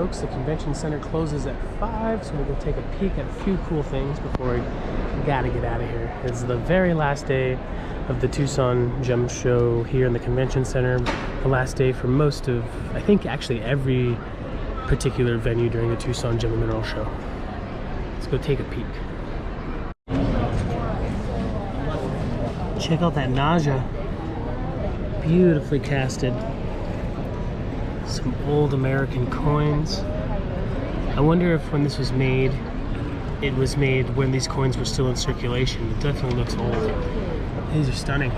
folks. The convention center closes at 5, so we'll go take a peek at a few cool things before we gotta get out of here. It's the very last day of the Tucson Gem Show here in the convention center. The last day for most of, I think actually every particular venue during the Tucson Gem and Mineral Show. Let's go take a peek. Check out that nausea. Beautifully casted. Some old American coins. I wonder if when this was made, it was made when these coins were still in circulation. It definitely looks old. These are stunning.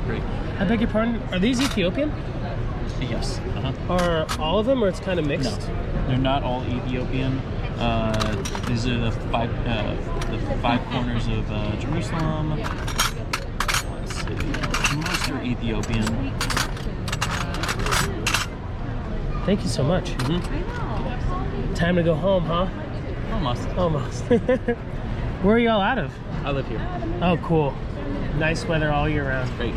Great. I beg your pardon, are these Ethiopian? Yes. Are all of them, or it's kind of mixed? No, they're not all Ethiopian. These are the five corners of Jerusalem. Let's see. Most are Ethiopian. Thank you so much. Time to go home, huh? Almost. Almost. Where are y'all out of? I live here. Oh, cool. Nice weather all year round. Great.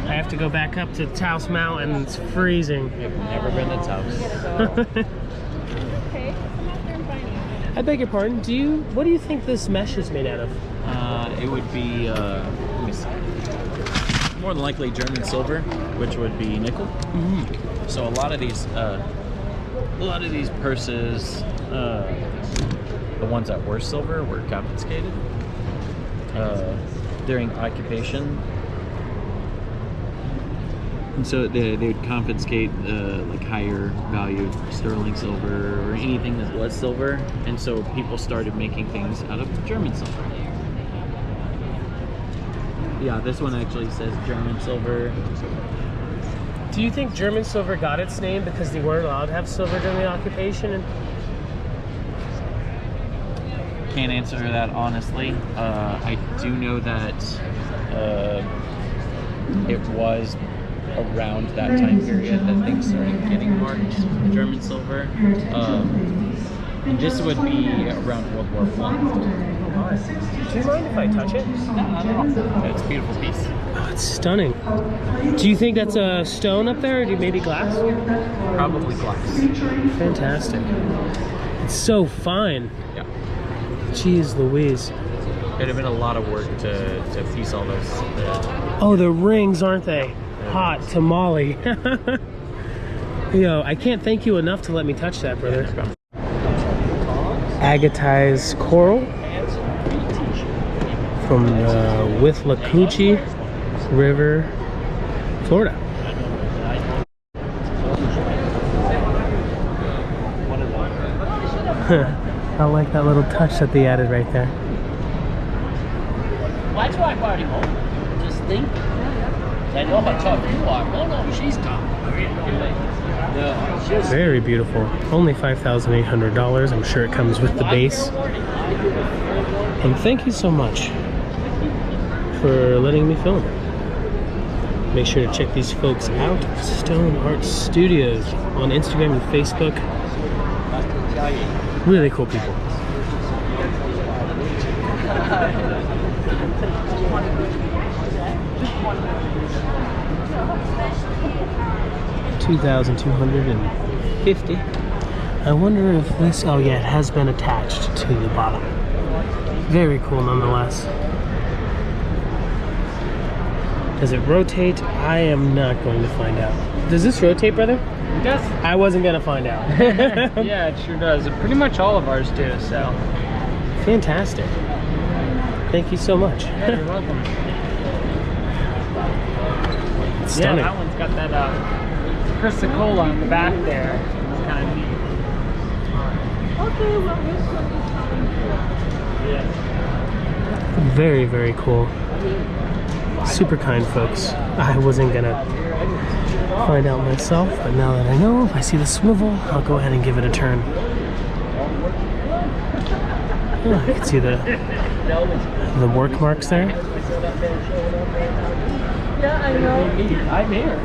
I have to go back up to Taos Mountain. It's freezing. I've never been to Taos. I beg your pardon. What do you think this mesh is made out of? It would be, let me see. More than likely German silver, which would be nickel. So a lot of these purses, the ones that were silver, were confiscated during occupation, and so they would confiscate like higher value sterling silver or anything that was silver, and so people started making things out of German silver. Yeah, this one actually says German silver. Do you think German silver got its name because they weren't allowed to have silver during the occupation? Can't answer that honestly. I do know that it was around that time period that things started getting marked German silver. And this would be around World War I. Do you mind if I touch it? No, not at all. It's a beautiful piece. Oh, it's stunning. Do you think that's a stone up there, or maybe glass? Probably glass. Fantastic. It's so fine. Yeah. Jeez Louise. It'd have been a lot of work to piece all those. Oh, the rings, aren't they? Hot tamale. Yo, I can't thank you enough to let me touch that, brother. Agatized coral from Withlacoochee River, Florida. I like that little touch that they added right there. Why do I party home? Just think. I know how tough you are. No, she's tough. Very beautiful. Only $5,800. I'm sure it comes with the base. And thank you so much for letting me film. Make sure to check these folks out. Stone Art Studios on Instagram and Facebook. Really cool people. $2,250. I wonder if this, oh yeah, it has been attached to the bottom. Very cool nonetheless. Does it rotate? I am not going to find out. Does this rotate, brother? It does. I wasn't going to find out. Yeah, it sure does. Pretty much all of ours do, so. Fantastic. Thank you so much. Yeah, you're welcome. It's stunning. Yeah, that one's got that Chrysocolla on the back there. It's kind of neat. Very, very cool. Super kind folks. I wasn't gonna find out myself, but now that I know, if I see the swivel, I'll go ahead and give it a turn. Oh, I can see the work marks there. Yeah, I know. I'm here.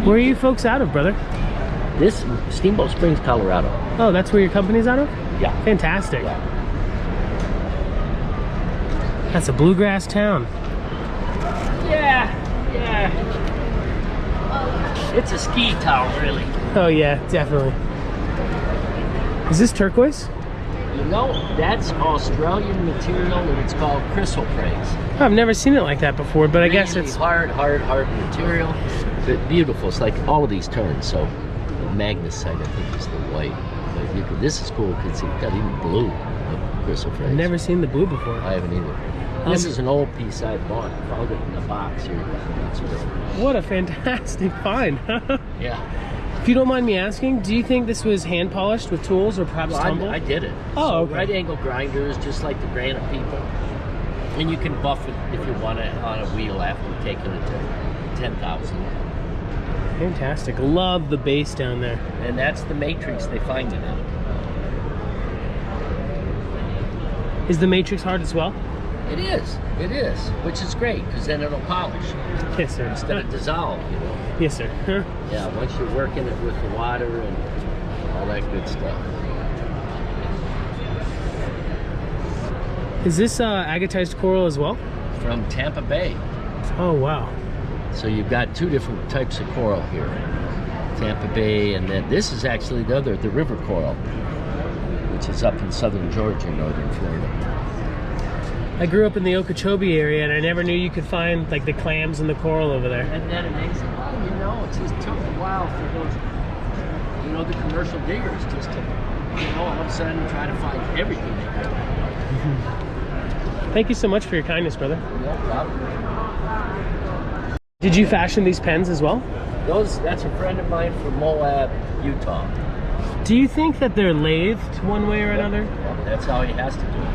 Where are you folks out of, brother? This Steamboat Springs, Colorado. Oh, that's where your company's out of? Yeah. Fantastic. Yeah. That's a bluegrass town. Yeah. It's a ski town, really. Oh yeah, definitely. Is this turquoise? You know, that's Australian material, and it's called chrysoprase. Oh, I've never seen it like that before, but I guess Really it's hard material, but beautiful. It's like all of these turns. So the magnesite, I think, is the white. But this is cool because it's got even blue of chrysoprase. I've never seen the blue before. I haven't either. This is an old piece I bought. Found it in a box here. What a fantastic find. Yeah. If you don't mind me asking, do you think this was hand polished with tools or perhaps Well, tumbled? I did it. Oh, so okay. right angle grinders, just like the granite people. And you can buff it if you want it on a wheel after taking it to 10,000. Fantastic. Love the base down there. And that's the matrix they find in it. Is the matrix hard as well? It is, which is great because then it'll polish Yes, sir. instead of dissolve, you know. Yes, sir. Yeah, once you're working it with the water and all that good stuff. Is this agatized coral as well? From Tampa Bay. Oh, wow. So you've got two different types of coral here. Tampa Bay, and then this is actually the river coral, which is up in southern Georgia, northern Florida. I grew up in the Okeechobee area, and I never knew you could find like the clams and the coral over there. And then amazing. Well, you know, it just took a while for those, you know, the commercial diggers just to, you know, all of a sudden try to find everything they could. Thank you so much for your kindness, brother. No problem. Did you fashion these pens as well? That's a friend of mine from Moab, Utah. Do you think that they're lathed one way or another? Well, that's how he has to do it.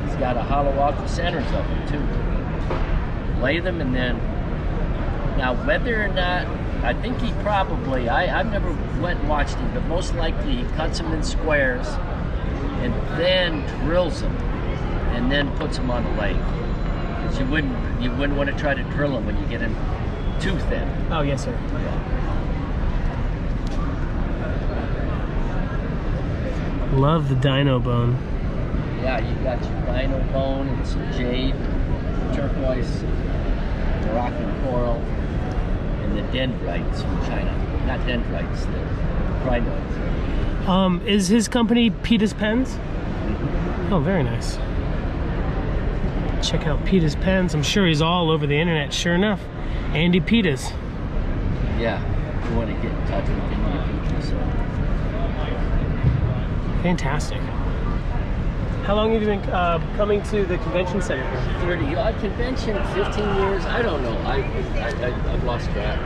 He's got to hollow out the centers of them too. Lay them and then, now whether or not, I think he probably, I've never went and watched him, but most likely he cuts them in squares and then drills them and then puts them on the lathe. Because you wouldn't want to try to drill them when you get them too thin. Oh, yes, sir. Love the dino bone. Yeah, you got your dino bone and some jade, turquoise, Moroccan coral, and the dendrites from China. Not dendrites, the crinoids. Is his company Peta's Pens? Oh, very nice. Check out Peta's Pens. I'm sure he's all over the internet. Sure enough, Andy Peta's. Yeah, if you want to get in touch with him, you can. So. Fantastic. How long have you been coming to the convention center? 30. Convention, 15 years. I don't know. I've lost track.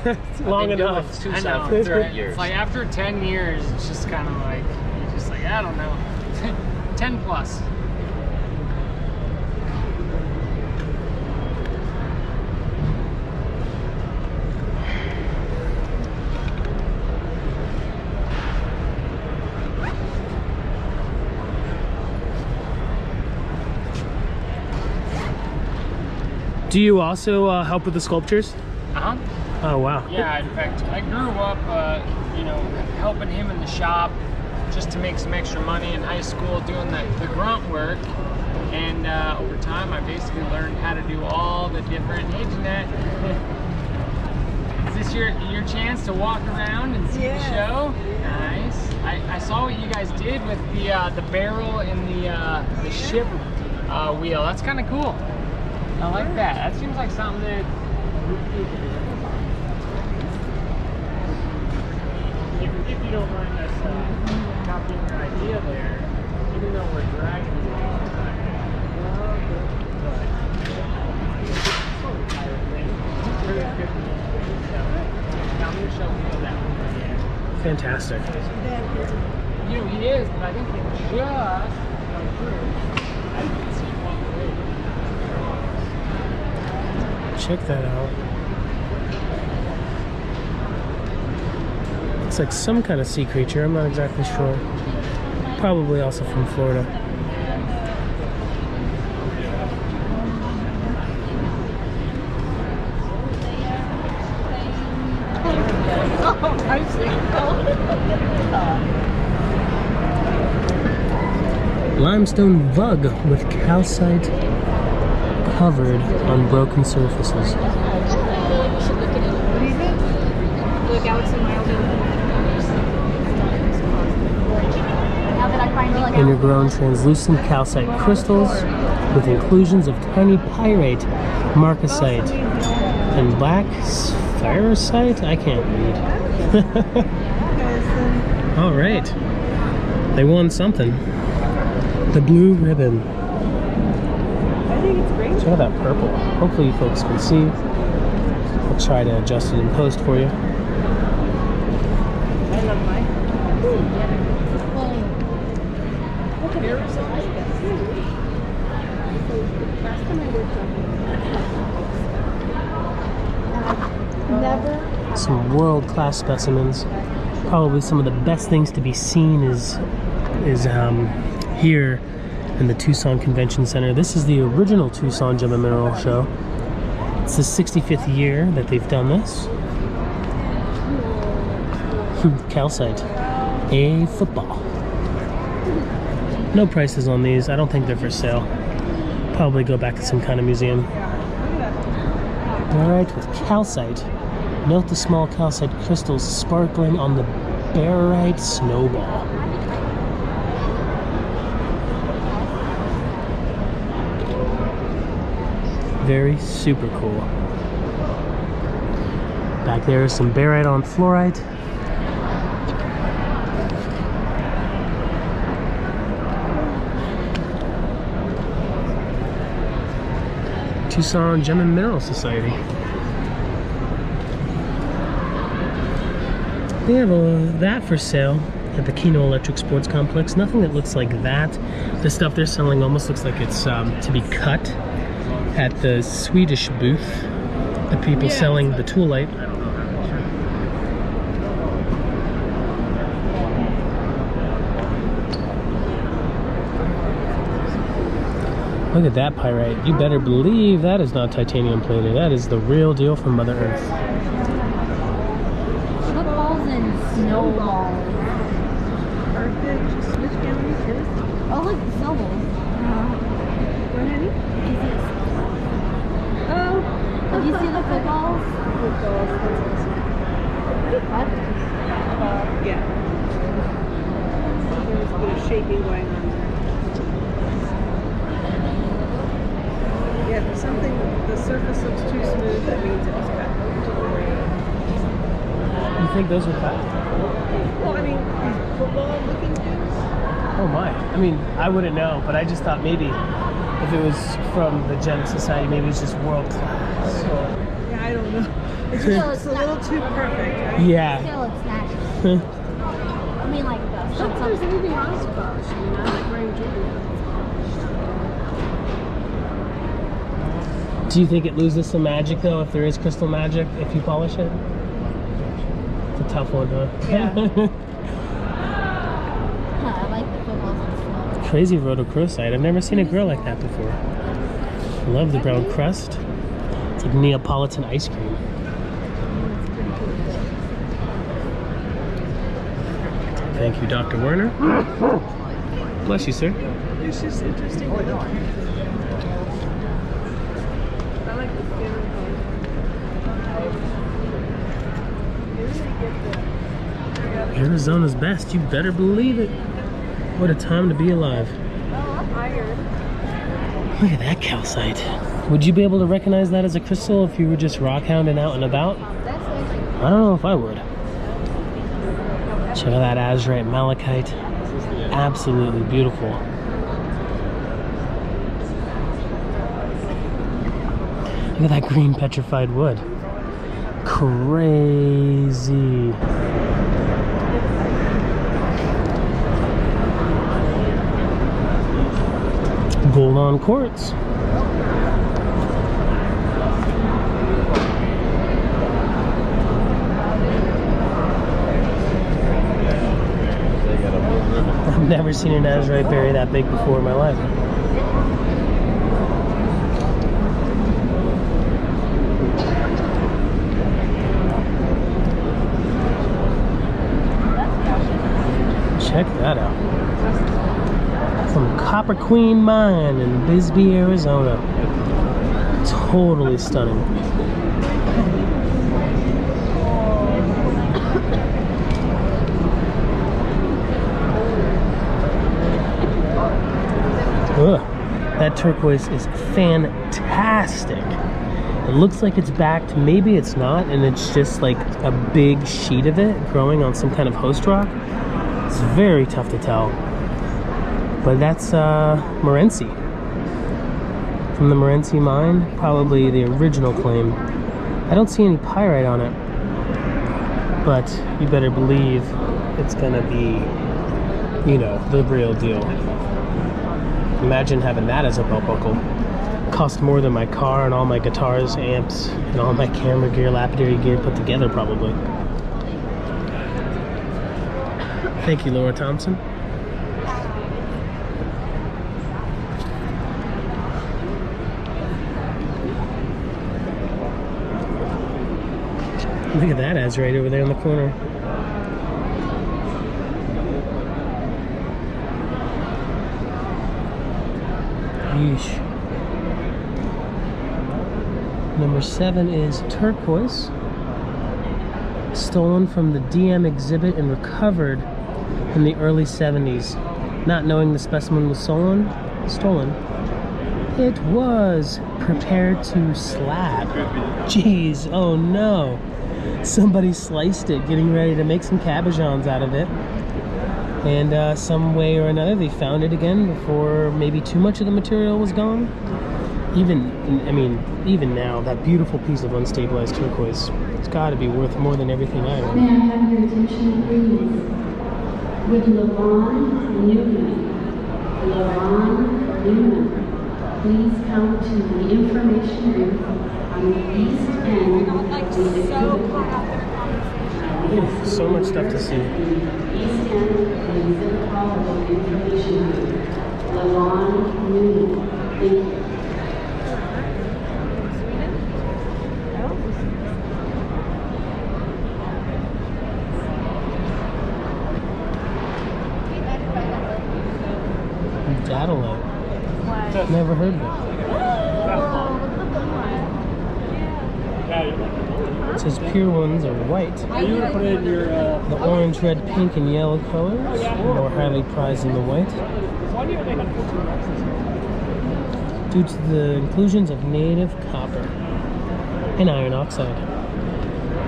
It's long enough. Tucson for 30 years. It's like after 10 years, it's just kind of like, you're just like, I don't know. 10 plus. Do you also help with the sculptures? Uh-huh. Oh, wow. Yeah, in fact, I grew up, you know, helping him in the shop just to make some extra money in high school doing the grunt work. And over time, I basically learned how to do all the different, hey, Jeanette, is this your chance to walk around and see the show? Nice. I saw what you guys did with the barrel and the ship wheel. That's kind of cool. I like that. That seems like something that if you don't mind us copying your idea there, even though we're dragging you all the time. Fantastic. You know, he is, but I think he just come through. I didn't see him walk away. Check that out. It's like some kind of sea creature. I'm not exactly sure. Probably also from Florida. Limestone vug with calcite covered on broken surfaces. like Alex and Miles. Now that I finally like Inter-grown translucent calcite crystals with inclusions of tiny pyrite, marcasite, and black sphaerocite. I can't read. All right, they won something. The blue ribbon. I think it's great. Check out that purple. Hopefully you folks can see. I'll try to adjust it in post for you. I love mine. Last time I worked on never. Some world-class specimens. Probably some of the best things to be seen is here in the Tucson Convention Center. This is the original Tucson Gem and Mineral Show. It's the 65th year that they've done this. Calcite. A football. No prices on these. I don't think they're for sale. Probably go back to some kind of museum. Barite with calcite. Note the small calcite crystals sparkling on the barite snowball. Very super cool. Back there is some barite on fluorite. Tucson Gem and Mineral Society. They have that for sale at the Keno Electric Sports Complex. Nothing that looks like that. The stuff they're selling almost looks like it's to be cut at the Swedish booth. The people selling the toolite. Look at that pyrite. You better believe that is not titanium plated. That is the real deal from Mother Earth. footballs and snowballs. Oh, look, the snowballs. What, honey? Oh. Did you see the footballs? Footballs. What? Yeah. There's a bit of shaping going on there. Yeah, if something, the surface looks too smooth, that means it was cut. You think those are cut? Well, I mean, these football looking things. Oh my. I mean, I wouldn't know, but I just thought maybe if it was from the Gem Society, maybe it's just world class. Yeah, I don't know. It's Still, just it's a little too perfect, right? Yeah. Still, it's natural. I mean, like the I don't think there's anything wrong with polish. I mean, I like wearing jewelry. Do you think it loses some magic though if there is crystal magic if you polish it? It's a tough one, huh? Yeah. I like the footballs and snow. Crazy rhodochrosite. I've never seen a grill like that before. Love the brown crust. It's like Neapolitan ice cream. Thank you, Dr. Werner. Bless you, sir. It's just interesting. I like the skin color. Arizona's best. You better believe it. What a time to be alive. Look at that calcite. Would you be able to recognize that as a crystal if you were just rock hounding out and about? I don't know if I would. Check out that azurite malachite. Absolutely beautiful. Look at that green petrified wood. Crazy. Gold on quartz. I've never seen an azurite berry that big before in my life. Check that out. From Copper Queen Mine in Bisbee, Arizona. Totally stunning. Ugh, that turquoise is fantastic. It looks like it's backed. Maybe it's not, and it's just like a big sheet of it growing on some kind of host rock. It's very tough to tell. But that's Morenci. From the Morenci mine, probably the original claim. I don't see any pyrite on it, but you better believe it's gonna be, you know, the real deal. Imagine having that as a belt buckle. Cost more than my car and all my guitars, amps, and all my camera gear, lapidary gear put together, probably. Thank you, Laura Thompson. Look at that ads right over there in the corner. Yeesh. Number 7 is turquoise, stolen from the DM exhibit and recovered in the early 70s. Not knowing the specimen was stolen, it was prepared to slab. Jeez, oh no. Somebody sliced it, getting ready to make some cabochons out of it. And some way or another, they found it again before maybe too much of the material was gone. Even now, that beautiful piece of unstabilized turquoise, it's got to be worth more than everything I own. May I have your attention, please? Would LaVon Newman, please come to the information booth on the east end of the exhibit hall. So much stuff to see. East end of the exhibit hall of the information booth. LaVon Newman, thank you. Dadalite. Never heard of it. It says pure ones are white. The orange, red, pink, and yellow colors are more highly prized than the white, due to the inclusions of native copper and iron oxide.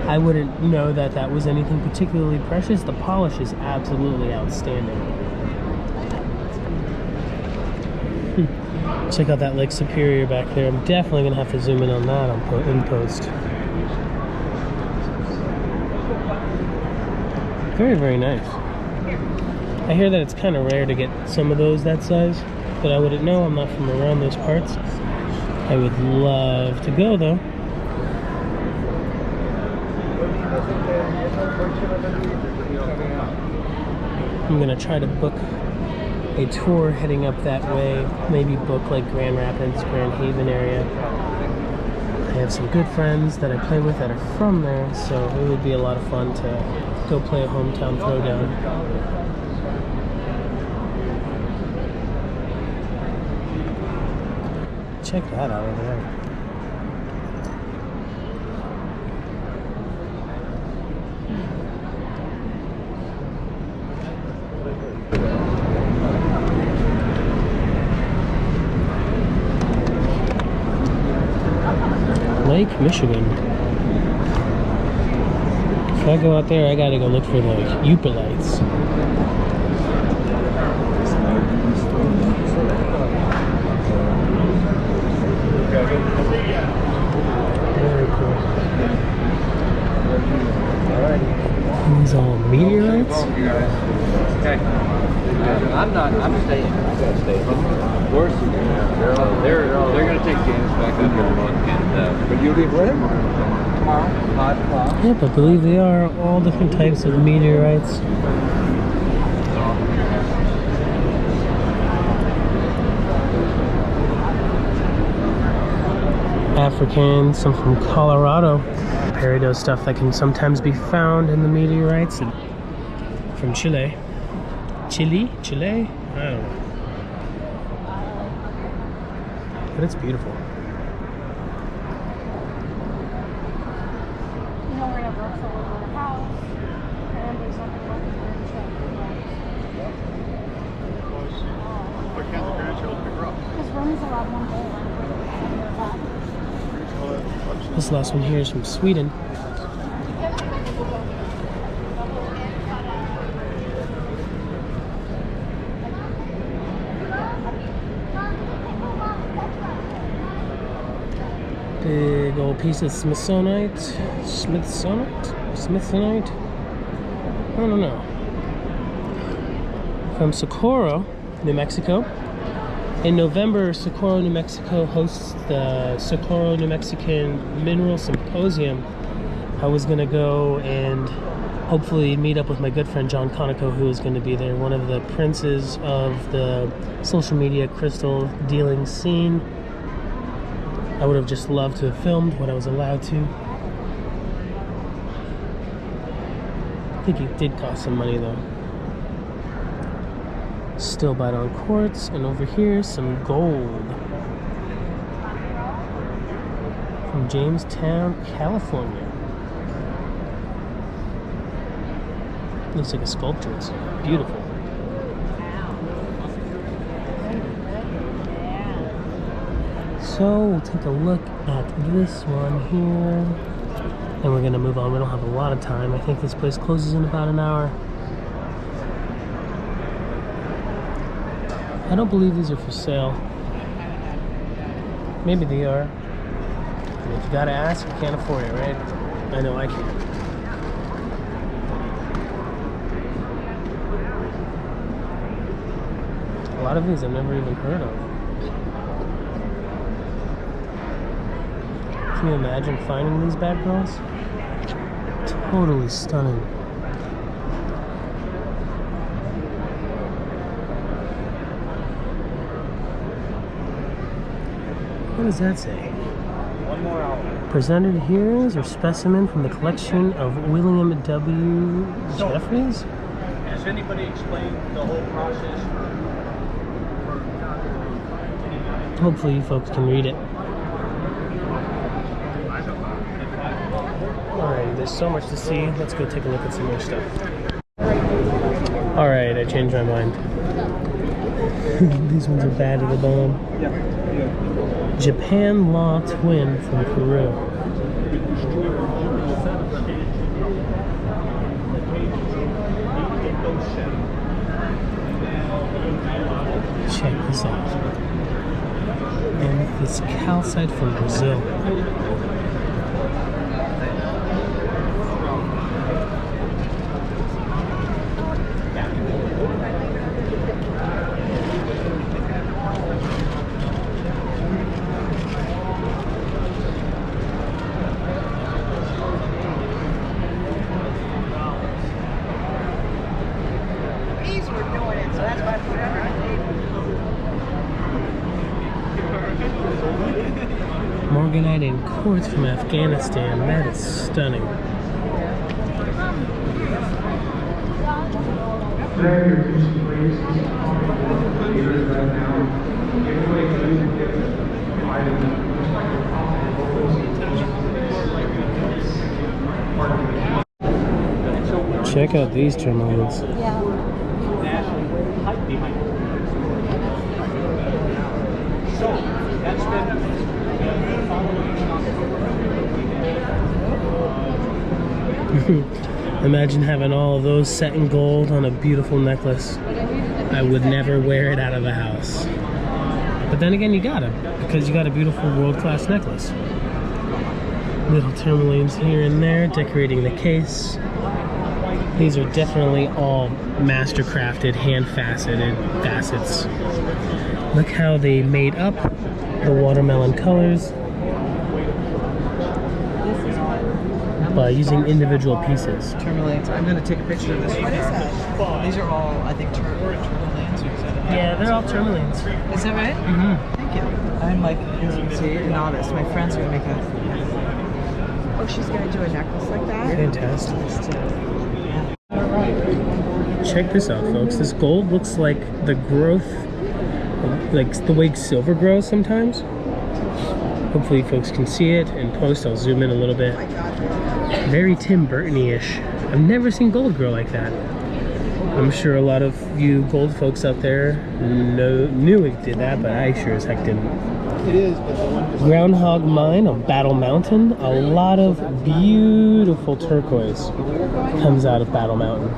I wouldn't know that that was anything particularly precious. The polish is absolutely outstanding. Check out that Lake Superior back there. I'm definitely going to have to zoom in on that in post. Very, very nice. I hear that it's kind of rare to get some of those that size, but I wouldn't know. I'm not from around those parts. I would love to go, though. I'm going to try to book a tour heading up that way, maybe book like Grand Rapids, Grand Haven area. I have some good friends that I play with that are from there, so it would be a lot of fun to go play a hometown throwdown. Check that out over there. Lake Michigan. If I go out there, I gotta go look for like Upalites. Very cool. These all meteorites? I'm staying. I gotta stay. Of course. They're gonna take James back up here and but you leave with him tomorrow, 5 o'clock. Yep, I believe they are all different types of meteorites. African, some from Colorado. Peridot stuff that can sometimes be found in the meteorites. And from Chile. Chile? I don't know. But it's beautiful. You know, we're gonna go to a house, and there's something like This room is allowed one day. This last one here is from Sweden. Big old piece of Smithsonite. I don't know. From Socorro, New Mexico. In November, Socorro, New Mexico hosts the Socorro, New Mexican Mineral Symposium. I was gonna go and hopefully meet up with my good friend John Conoco, who is going to be there, one of the princes of the social media crystal dealing scene. I would have just loved to have filmed what I was allowed to. I think it did cost some money though. Still bite on quartz, and over here some gold from Jamestown, California. Looks like a sculpture. It's beautiful. So we'll take a look at this one here, and we're gonna move on. We don't have a lot of time. I think this place closes in about an hour. I don't believe these are for sale. Maybe they are. And if you gotta ask, you can't afford it, right? I know I can't. A lot of these I've never even heard of. Can you imagine finding these bad girls? Totally stunning. What does that say? 1 more hour. Presented here is a specimen from the collection of William W. Jeffries. Has anybody explained the whole process for Hopefully you folks can read it. Alright, there's so much to see. Let's go take a look at some more stuff. Alright, I changed my mind. These ones are bad to the bone. Japan Law Twin from Peru. Check this out. And this calcite from Brazil. These were doing it, so that's why I put it underneath. Morganite and quartz from Afghanistan. That is stunning. Check out these tourmalines. Yeah. Imagine having all of those set in gold on a beautiful necklace. I would never wear it out of the house. But then again, you gotta, because you got a beautiful world-class necklace. Little tourmalines here and there, decorating the case. These are definitely all master-crafted, hand-faceted facets. Look how they made up the watermelon colors by using individual pieces. Tourmalines. I'm going to take a picture of this. What is that? These are all, I think, tourmalines. Yeah, they're all tourmalines. Is that right? Mm-hmm. Thank you. I'm like, see, an artist. My friends are going to make a... Oh, she's gonna do a necklace like that? Fantastic. Check this out, folks. This gold looks like the growth, like the way silver grows sometimes. Hopefully folks can see it. In post, I'll zoom in a little bit. Very Tim Burton-y-ish. I've never seen gold grow like that. I'm sure a lot of you gold folks out there knew it did that, but I sure as heck didn't. It is, but the one just Groundhog Mine on Battle Mountain. A lot of beautiful turquoise comes out of Battle Mountain.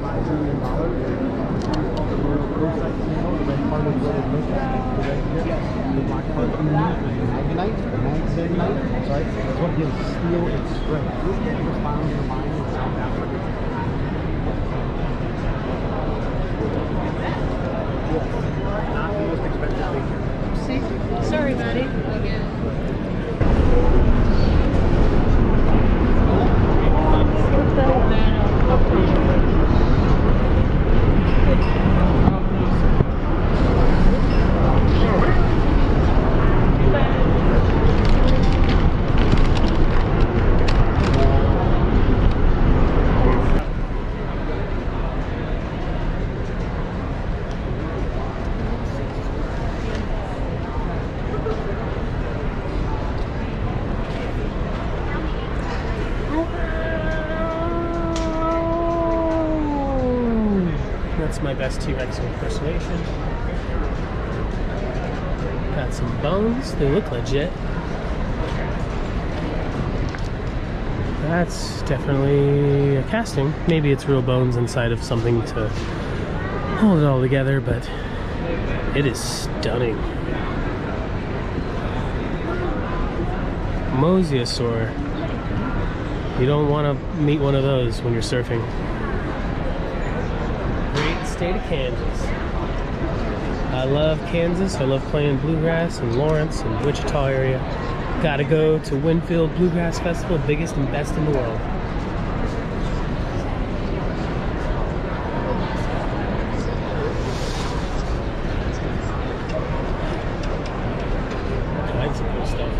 Sorry, it's what gives steel its strength. This was found in a mine in South Africa. Not the most expensive thing. Sorry, Maddie. That's my best T-Rex impersonation. Got some bones. They look legit. That's definitely a casting. Maybe it's real bones inside of something to hold it all together, but it is stunning. Mosasaur. You don't want to meet one of those when you're surfing. Great state of Kansas. I love Kansas. I love playing bluegrass in Lawrence and Wichita area. Gotta go to Winfield Bluegrass Festival, biggest and best in the world. All kinds of cool stuff.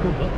Cool book.